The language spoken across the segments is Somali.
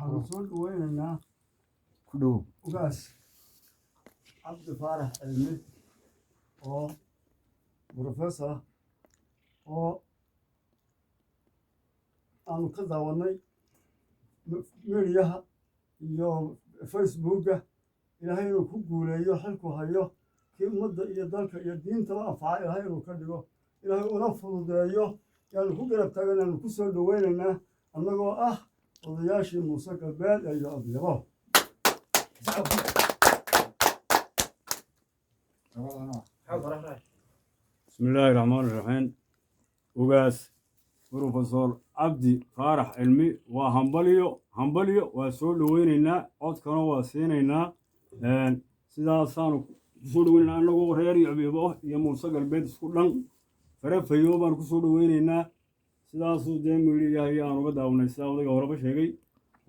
waxaan soo dhaweynaynaa ku dhow ugaas cabdi faarax cilmi oo professor oo aanu ka daawanay mediyaha iyo facebooka ilaahay inuu ku guuleeyo xilku hayo kii ummadda iyo dalka iyo diintaba anfaca ilaahay inuu ka dhigo ilaahay una fududeeyo yaanu ku garab taagan aanu ku soo dhaweynaynaa annagoo ah odayaashii muuse galbeed iyo adyabo بسم الله الرحمن الرحيم وقاس بروفيسور عبدي فارح علمي وهمبليو وسول ويننا عود كانوا واسيننا سيداسانو سول ويننا انغو رير يعبيبو يا موسى قلبيد اسكو دن فرفيو بان كسول ويننا سيداسو ديميلي يا انو داونay sida wadaga horeba sheegay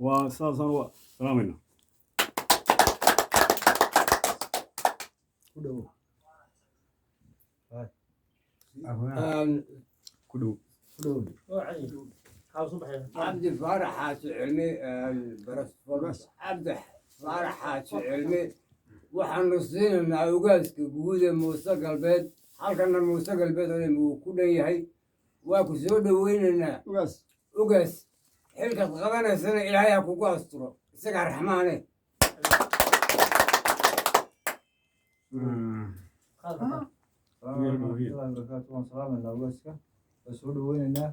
waa saasan waa salaamina ku dhow ku dhow عبد الفارح علمي بس عبد الفارح علمي waxaan nusinaynaa ugaaska guud ee muuse galbeed halkana muuse galbeed uu ku dhan yahay waa ku soo dhaweynaynaa ugaas xilkaad qabanaysana ilaahay ha kugu asturo isagaa raxmaane waan salaamaynaa ugaaska waa soo dhaweynaynaa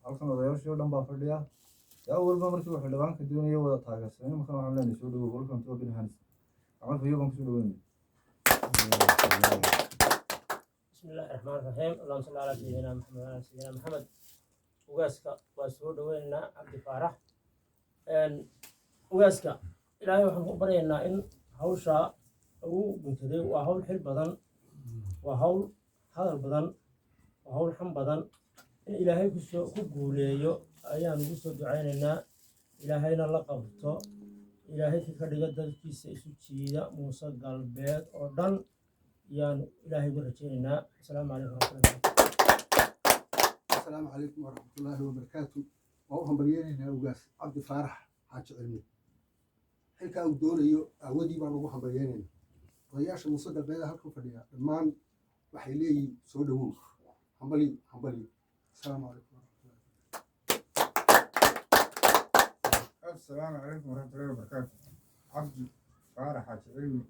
halkan odayaashii oo dhan baa fadhiya yaa walba markii wuxuu dhawaanka doonaya wada taageersan markan waxaan leenahay soo dhawow welcome to open hands camal fayo baan kusoo dhaweynaya بسم الله الرحمن الرحيم اللهم صل على سيدنا محمد وعلى سيدنا محمد وقاسك وسود ويننا عبد الفارح وقاسك إلهي وحنا برينا إن هوشا أو بنتدي وهول حل بدن وهول هذا البدن وهول حم بدن إلهي كقوليو أيام كسو دعينا إلهينا لقبته إلهي في كرجة دلكيس إسوتشيدا موسى قلبيت أردن يعني إلهي برجينا السلام عليكم ورحمة الله. السلام عليكم ورحمة الله وبركاته. وهم بريانين أوجاس عبد الفارح حاج علمي. حكا ودوريو أودي بانو هم بريانين. ضياش المصدر بين هالكم فديا. المان وحيلي سودو. هم بلي. السلام عليكم ورحمة الله. السلام عليكم ورحمة الله وبركاته. عبد الفارح حاج علمي